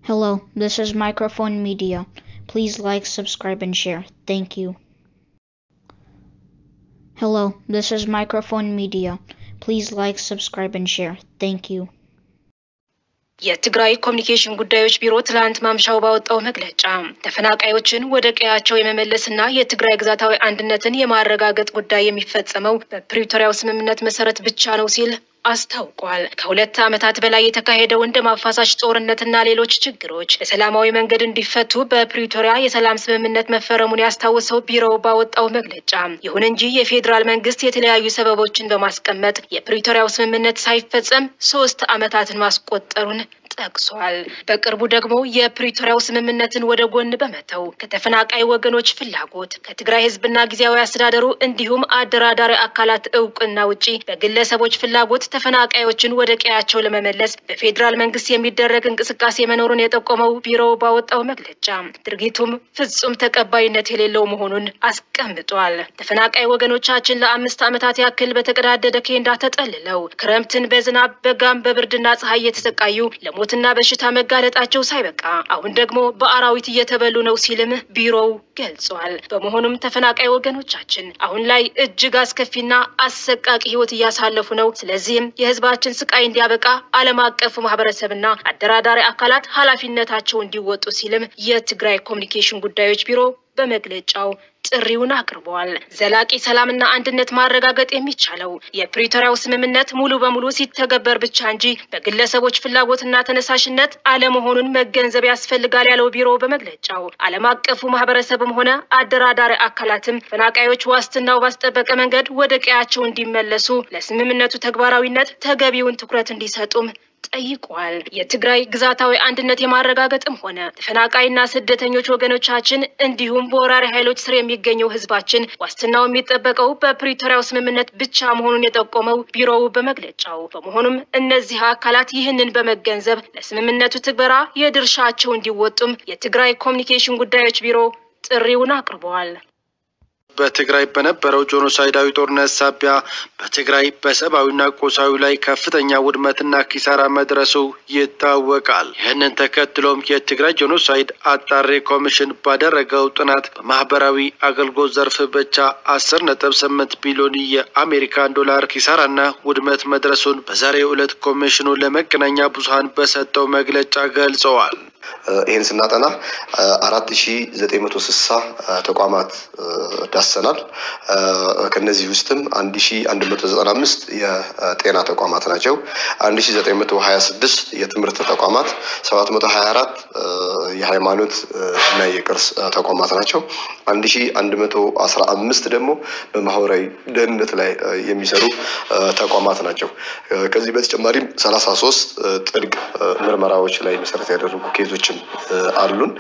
Hello, this is Microphone Media. Please like, subscribe, and share. Thank you. Hello, this is Microphone Media. Please like, subscribe, and share. Thank you. የትግራይ ኮሚኒኬሽን ጉዳዮች ቢሮ ትላንት ማምሻው ባወጣው መግለጫ ተፈናቃዮችን ወደ ቀያቸው የመመለስና የትግራይ ግዛታዊ አንድነትን የማረጋገጥ ጉዳይ የሚፈጸመው በፕሪቶሪያው ስምምነት መሰረት ብቻ ነው ሲል አስታውቋል። ከሁለት ዓመታት በላይ የተካሄደው እንደ ማፋሳሽ ጦርነትና ሌሎች ችግሮች በሰላማዊ መንገድ እንዲፈቱ በፕሪቶሪያ የሰላም ስምምነት መፈረሙን ያስታወሰው ቢሮው ባወጣው መግለጫ ይሁን እንጂ የፌዴራል መንግስት የተለያዩ ሰበቦችን በማስቀመጥ የፕሪቶሪያው ስምምነት ሳይፈጸም 3 ዓመታትን ማስቆጠሩን ጠቅሷል። በቅርቡ ደግሞ የፕሪቶሪያው ስምምነትን ወደ ጎን በመተው ከተፈናቃይ ወገኖች ፍላጎት ከትግራይ ህዝብና ጊዜያዊ አስተዳደሩ እንዲሁም አደራዳሪ አካላት እውቅና ውጪ በግለሰቦች ፍላጎት ተፈናቃዮችን ወደ ቀያቸው ለመመለስ በፌዴራል መንግስት የሚደረግ እንቅስቃሴ መኖሩን የጠቆመው ቢሮው ባወጣው መግለጫ ድርጊቱም ፍጹም ተቀባይነት የሌለው መሆኑን አስቀምጧል። ተፈናቃይ ወገኖቻችን ለ5 ዓመታት ያክል በተቀዳደደ ኬንዳ ተጠልለው ክረምትን በዝናብ በጋም በብርድና ፀሐይ የተሰቃዩ ሞትና በሽታ መጋለጣቸው ሳይበቃ አሁን ደግሞ በአራዊት እየተበሉ ነው ሲልም ቢሮው ገልጿል። በመሆኑም ተፈናቃይ ወገኖቻችን አሁን ላይ እጅግ አስከፊና አሰቃቂ ህይወት እያሳለፉ ነው። ስለዚህም የህዝባችን ስቃይ እንዲያበቃ ዓለም አቀፉ ማህበረሰብና አደራዳሪ አካላት ኃላፊነታቸው እንዲወጡ ሲልም የትግራይ ኮሚኒኬሽን ጉዳዮች ቢሮ በመግለጫው ጥሪውን አቅርቧል። ዘላቂ ሰላምና አንድነት ማረጋገጥ የሚቻለው የፕሪቶሪያው ስምምነት ሙሉ በሙሉ ሲተገበር ብቻ እንጂ በግለሰቦች ፍላጎትና ተነሳሽነት አለመሆኑን መገንዘብ ያስፈልጋል ያለው ቢሮ በመግለጫው ዓለም አቀፉ ማህበረሰብም ሆነ አደራዳሪ አካላትም ተፈናቃዮች ዋስትናው ባስጠበቀ መንገድ ወደ ቀያቸው እንዲመለሱ ለስምምነቱ ተግባራዊነት ተገቢውን ትኩረት እንዲሰጡም ጠይቋል። የትግራይ ግዛታዊ አንድነት የማረጋገጥም ሆነ ተፈናቃይና ስደተኞች ወገኖቻችን እንዲሁም በወራሪ ኃይሎች ስር የሚገኘው ህዝባችን ዋስትናው የሚጠበቀው በፕሪቶሪያው ስምምነት ብቻ መሆኑን የጠቆመው ቢሮው በመግለጫው በመሆኑም እነዚህ አካላት ይህንን በመገንዘብ ለስምምነቱ ትግበራ የድርሻቸው እንዲወጡም የትግራይ ኮሚኒኬሽን ጉዳዮች ቢሮ ጥሪውን አቅርበዋል። በትግራይ በነበረው ጄኖሳይዳዊ ጦርነት ሳቢያ በትግራይ በሰብአዊና ቁሳዊ ላይ ከፍተኛ ውድመትና ኪሳራ መድረሱ ይታወቃል። ይህንን ተከትሎም የትግራይ ጄኖሳይድ አጣሪ ኮሚሽን ባደረገው ጥናት በማህበራዊ አገልግሎት ዘርፍ ብቻ 10.8 ቢሊዮን የአሜሪካን ዶላር ኪሳራና ውድመት መድረሱን በዛሬው ዕለት ኮሚሽኑ ለመገናኛ ብዙሃን በሰጠው መግለጫ ገልጸዋል። ይህን ስናጠና 4960 ተቋማት ዳሰናል። ከነዚህ ውስጥም 1195 የጤና ተቋማት ናቸው። 1926 የትምህርት ተቋማት፣ 724 የሃይማኖት እና የቅርስ ተቋማት ናቸው። 1115 ደግሞ በማህበራዊ ደህንነት ላይ የሚሰሩ ተቋማት ናቸው። ከዚህ በተጨማሪም 33 ጥልቅ ምርመራዎች ላይ መሰረት ያደረጉ ኬዞችም አሉን።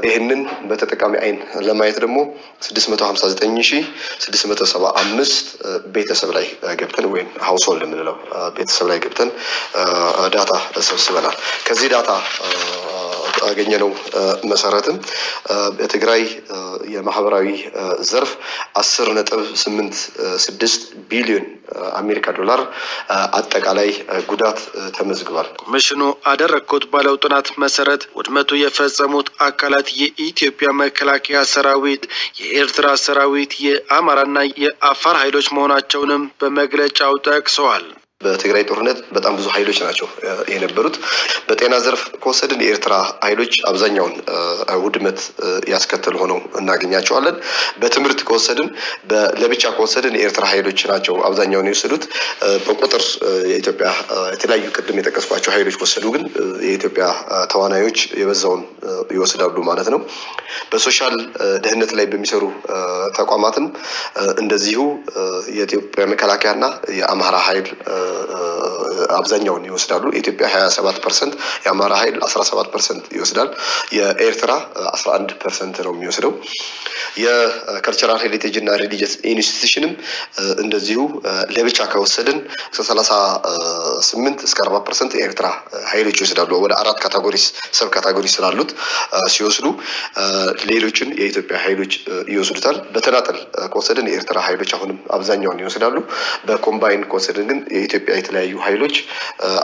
ይሄንን በተጠቃሚ አይን ለማየት ደግሞ 659675 ቤተሰብ ላይ ገብተን ወይም ሃውስሆልድ የምንለው ቤተሰብ ላይ ገብተን ዳታ ሰብስበናል። ከዚህ ዳታ አገኘነው መሰረትም በትግራይ የማህበራዊ ዘርፍ 10.86 ቢሊዮን አሜሪካ ዶላር አጠቃላይ ጉዳት ተመዝግቧል። ኮሚሽኑ አደረኩት ባለው ጥናት መሰረት ውድመቱ የፈጸሙት አካላት የኢትዮጵያ መከላከያ ሰራዊት፣ የኤርትራ ሰራዊት፣ የአማራና የአፋር ኃይሎች መሆናቸውንም በመግለጫው ጠቅሰዋል። በትግራይ ጦርነት በጣም ብዙ ኃይሎች ናቸው የነበሩት። በጤና ዘርፍ ከወሰድን የኤርትራ ኃይሎች አብዛኛውን ውድመት ያስከተሉ ሆነው እናገኛቸዋለን። በትምህርት ከወሰድን ለብቻ ከወሰድን የኤርትራ ኃይሎች ናቸው አብዛኛውን የወሰዱት። በቁጥር የኢትዮጵያ የተለያዩ ቅድም የጠቀስኳቸው ኃይሎች ወሰዱ፣ ግን የኢትዮጵያ ተዋናዮች የበዛውን ይወስዳሉ ማለት ነው። በሶሻል ደህንነት ላይ በሚሰሩ ተቋማትም እንደዚሁ የኢትዮጵያ መከላከያና የአማራ ኃይል አብዛኛውን ይወስዳሉ። ኢትዮጵያ 27%፣ የአማራ ኃይል 17% ይወስዳል። የኤርትራ 11% ነው የሚወስደው። የካልቸራል ሄሪቴጅ እና ሪሊጂየስ ኢንስቲትዩሽንም እንደዚሁ ለብቻ ከወሰድን 38 እስከ 40% የኤርትራ ኃይሎች ይወስዳሉ። ወደ 4 ካቴጎሪስ ሰብ ካቴጎሪስ ስላሉት ሲወስዱ ሌሎችን የኢትዮጵያ ኃይሎች ይወስዱታል። በተናጠል ከወሰድን የኤርትራ ኃይሎች አሁንም አብዛኛውን ይወስዳሉ። በኮምባይን ከወሰድን ግን የኢትዮጵያ የተለያዩ ኃይሎች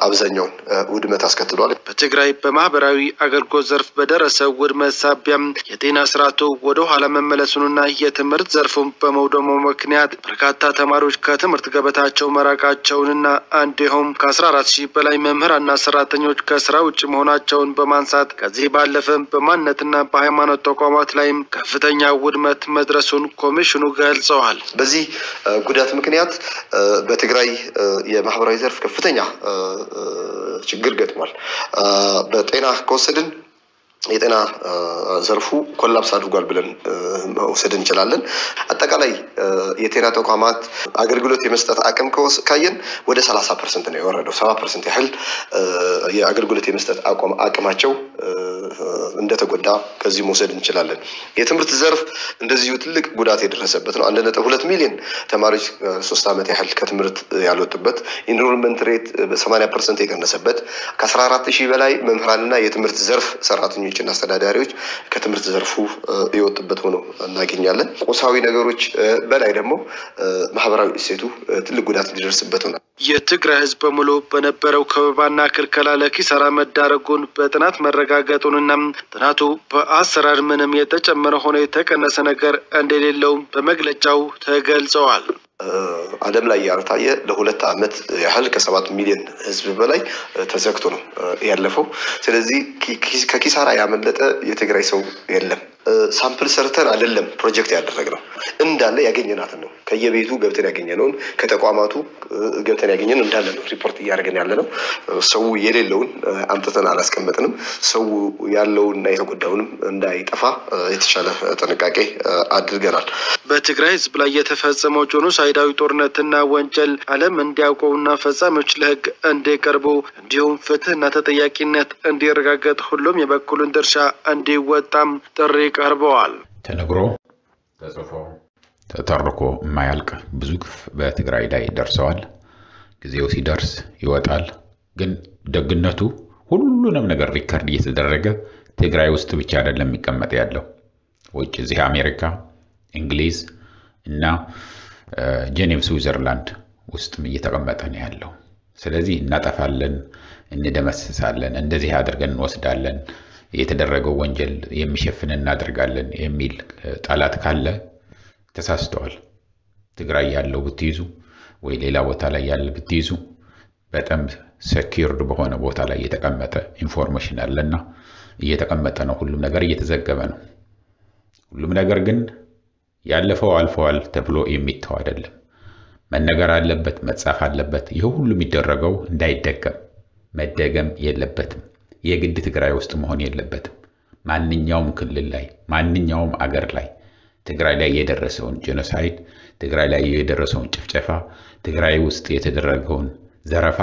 አብዛኛውን ውድመት አስከትሏል። በትግራይ በማህበራዊ አገልግሎት ዘርፍ በደረሰው ውድመት ሳቢያም የጤና ስርዓቱ ወደ ኋላ መመለሱንና የትምህርት ዘርፉን በመውደሙ ምክንያት በርካታ ተማሪዎች ከትምህርት ገበታቸው መራቃቸውንና እንዲሁም ከ14,000 በላይ መምህራንና ሰራተኞች ከስራ ውጭ መሆናቸውን በማንሳት ከዚህ ባለፈም በማንነትና በሃይማኖት ተቋማት ላይም ከፍተኛ ውድመት መድረሱን ኮሚሽኑ ገልጸዋል። በዚህ ጉዳት ምክንያት በትግራይ የማህበራዊ ዘርፍ ከፍተኛ ችግር ገጥሟል። በጤና ከወሰድን የጤና ዘርፉ ኮላፕስ አድርጓል ብለን መውሰድ እንችላለን። አጠቃላይ የጤና ተቋማት አገልግሎት የመስጠት አቅም ካየን ወደ 30% ነው የወረደው። 70% ያህል የአገልግሎት የመስጠት አቅማቸው እንደተጎዳ ከዚህ መውሰድ እንችላለን። የትምህርት ዘርፍ እንደዚሁ ትልቅ ጉዳት የደረሰበት ነው። 1.2 ሚሊዮን ተማሪዎች 3 ዓመት ያህል ከትምህርት ያልወጡበት፣ ኢንሮልመንት ሬት በ80% የቀነሰበት፣ ከ14,000 በላይ መምህራንና የትምህርት ዘርፍ ሰራተኞችና አስተዳዳሪዎች ከትምህርት ዘርፉ የወጡበት ሆኖ እናገኛለን። ቁሳዊ ነገሮች በላይ ደግሞ ማህበራዊ እሴቱ ትልቅ ጉዳት እንዲደርስበት ነው። የትግራይ ህዝብ በሙሉ በነበረው ከበባና ክልከላ ለኪሳራ መዳረጉን በጥናት መረጋገጡንና ጥናቱ በአሰራር ምንም የተጨመረ ሆነ የተቀነሰ ነገር እንደሌለው በመግለጫው ተገልጸዋል። ዓለም ላይ ያልታየ ለ2 ዓመት ያህል ከ7 ሚሊዮን ህዝብ በላይ ተዘግቶ ነው ያለፈው። ስለዚህ ከኪሳራ ያመለጠ የትግራይ ሰው የለም። ሳምፕል ሰርተን አይደለም ፕሮጀክት ያደረግነው፣ እንዳለ ያገኘናትን ነው። ከየቤቱ ገብተን ያገኘነውን ከተቋማቱ ገብተን ያገኘነው እንዳለ ነው ሪፖርት እያደረግን ያለነው። ሰው የሌለውን አምጥተን አላስቀመጥንም። ሰው ያለውንና የተጎዳውንም እንዳይጠፋ የተሻለ ጥንቃቄ አድርገናል። በትግራይ ህዝብ ላይ የተፈጸመው ጄኖሳይዳዊ ጦርነትና ወንጀል ዓለም እንዲያውቀውና ፈጻሚዎች ለህግ እንዲቀርቡ እንዲሁም ፍትህና ተጠያቂነት እንዲረጋገጥ ሁሉም የበኩሉን ድርሻ እንዲወጣም ጥሪ ቀርበዋል። ተነግሮ ተጽፎ ተተርኮ የማያልቅ ብዙ ግፍ በትግራይ ላይ ደርሰዋል። ጊዜው ሲደርስ ይወጣል። ግን ደግነቱ ሁሉንም ነገር ሪከርድ እየተደረገ ትግራይ ውስጥ ብቻ አይደለም የሚቀመጥ ያለው፣ ውጭ እዚህ አሜሪካ፣ እንግሊዝ እና ጄኔቭ ስዊዘርላንድ ውስጥም እየተቀመጠ ነው ያለው። ስለዚህ እናጠፋለን፣ እንደመሰሳለን፣ እንደዚህ አድርገን እንወስዳለን፣ የተደረገው ወንጀል የሚሸፍን እናደርጋለን የሚል ጣላት ካለ ተሳስተዋል። ትግራይ ያለው ብትይዙ ወይ ሌላ ቦታ ላይ ያለ ብትይዙ በጣም ሴኩርድ በሆነ ቦታ ላይ የተቀመጠ ኢንፎርሜሽን አለና እየተቀመጠ ነው። ሁሉም ነገር እየተዘገበ ነው። ሁሉም ነገር ግን ያለፈው አልፈዋል ተብሎ የሚተው አይደለም። መነገር አለበት፣ መጻፍ አለበት። ይሄ ሁሉ የሚደረገው እንዳይደገም መደገም የለበትም። የግድ ትግራይ ውስጥ መሆን የለበትም። ማንኛውም ክልል ላይ ማንኛውም አገር ላይ ትግራይ ላይ የደረሰውን ጄኖሳይድ፣ ትግራይ ላይ የደረሰውን ጭፍጨፋ፣ ትግራይ ውስጥ የተደረገውን ዘረፋ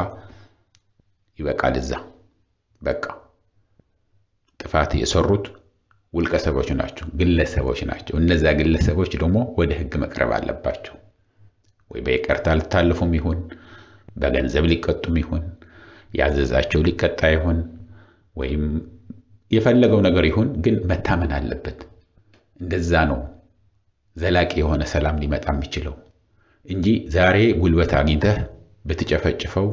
ይበቃል። እዛ በቃ ጥፋት የሰሩት ውልቀሰቦች ናቸው፣ ግለሰቦች ናቸው። እነዛ ግለሰቦች ደግሞ ወደ ህግ መቅረብ አለባቸው። ወይ በይቅርታ ልታልፉም ይሁን በገንዘብ ሊቀጡም ይሁን ያዘዛቸው ሊቀጣ ይሁን ወይም የፈለገው ነገር ይሁን፣ ግን መታመን አለበት። እንደዛ ነው ዘላቂ የሆነ ሰላም ሊመጣ የሚችለው እንጂ ዛሬ ጉልበት አግኝተህ ብትጨፈጭፈው፣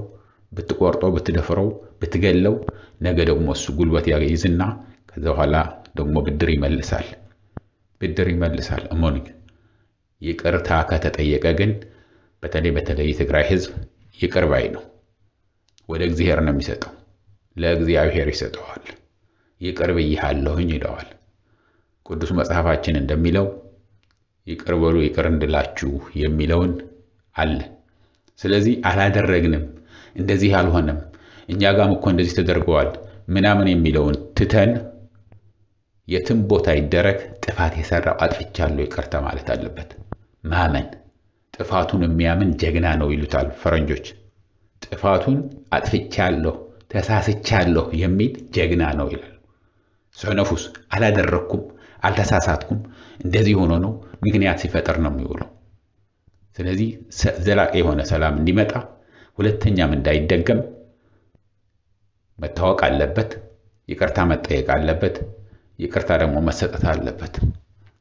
ብትቆርጠው፣ ብትደፍረው፣ ብትገለው ነገ ደግሞ እሱ ጉልበት ያይዝና ከዛ በኋላ ደግሞ ብድር ይመልሳል። እሞኝ ይቅርታ ከተጠየቀ ግን በተለይ የትግራይ ህዝብ ይቅር ባይ ነው። ወደ እግዚአብሔር ነው የሚሰጠው፣ ለእግዚአብሔር ይሰጠዋል። ይቅር ብዬሃለሁኝ ይለዋል። ቅዱስ መጽሐፋችን እንደሚለው ይቅር በሉ ይቅር እንድላችሁ የሚለውን አለ። ስለዚህ አላደረግንም፣ እንደዚህ አልሆነም፣ እኛ ጋርም እኮ እንደዚህ ተደርገዋል ምናምን የሚለውን ትተን የትም ቦታ ይደረግ ጥፋት የሰራው አጥፍቻለሁ ይቅርታ ማለት አለበት። ማመን፣ ጥፋቱን የሚያምን ጀግና ነው ይሉታል ፈረንጆች። ጥፋቱን አጥፍቻለሁ ተሳስቻለሁ የሚል ጀግና ነው ይላሉ። ሰነፉስ አላደረኩም፣ አልተሳሳትኩም፣ እንደዚህ ሆኖ ነው ምክንያት ሲፈጠር ነው የሚውለው። ስለዚህ ዘላቂ የሆነ ሰላም እንዲመጣ ሁለተኛም እንዳይደገም መታወቅ አለበት። ይቅርታ መጠየቅ አለበት። ይቅርታ ደግሞ መሰጠት አለበት።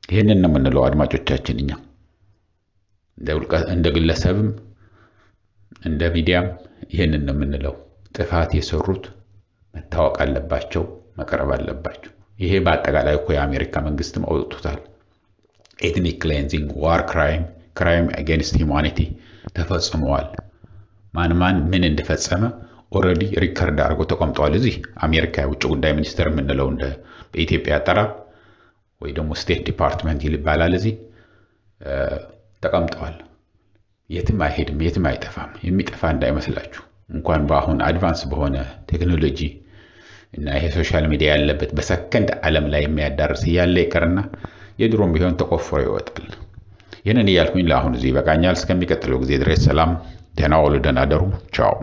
ይህንን ነው የምንለው አድማጮቻችን። እኛ እንደ ግለሰብም እንደ ሚዲያም ይሄንን ነው የምንለው። ጥፋት የሰሩት መታወቅ አለባቸው፣ መቅረብ አለባቸው። ይሄ በአጠቃላይ እኮ የአሜሪካ መንግስትም አውጥቶታል። ኤትኒክ ክሌንዚንግ፣ ዋር ክራይም አጌንስት ሂውማኒቲ ተፈጽመዋል። ማን ምን እንደፈጸመ ኦልሬዲ ሪከርድ አድርጎ ተቀምጧል። እዚህ አሜሪካ የውጭ ጉዳይ ሚኒስቴር የምንለው እንደ በኢትዮጵያ አጠራር ወይ ደግሞ ስቴት ዲፓርትመንት ይባላል። እዚህ ተቀምጠዋል። የትም አይሄድም፣ የትም አይጠፋም። የሚጠፋ እንዳይመስላችሁ። እንኳን በአሁን አድቫንስ በሆነ ቴክኖሎጂ እና ይሄ ሶሻል ሚዲያ ያለበት በሰከንድ ዓለም ላይ የሚያዳርስ ያለ ይቀርና የድሮም ቢሆን ተቆፍሮ ይወጣል። ይህንን እያልኩኝ ለአሁን እዚህ ይበቃኛል። እስከሚቀጥለው ጊዜ ድረስ ሰላም፣ ደህና ዋሉ፣ ደህና አደሩ። ቻው።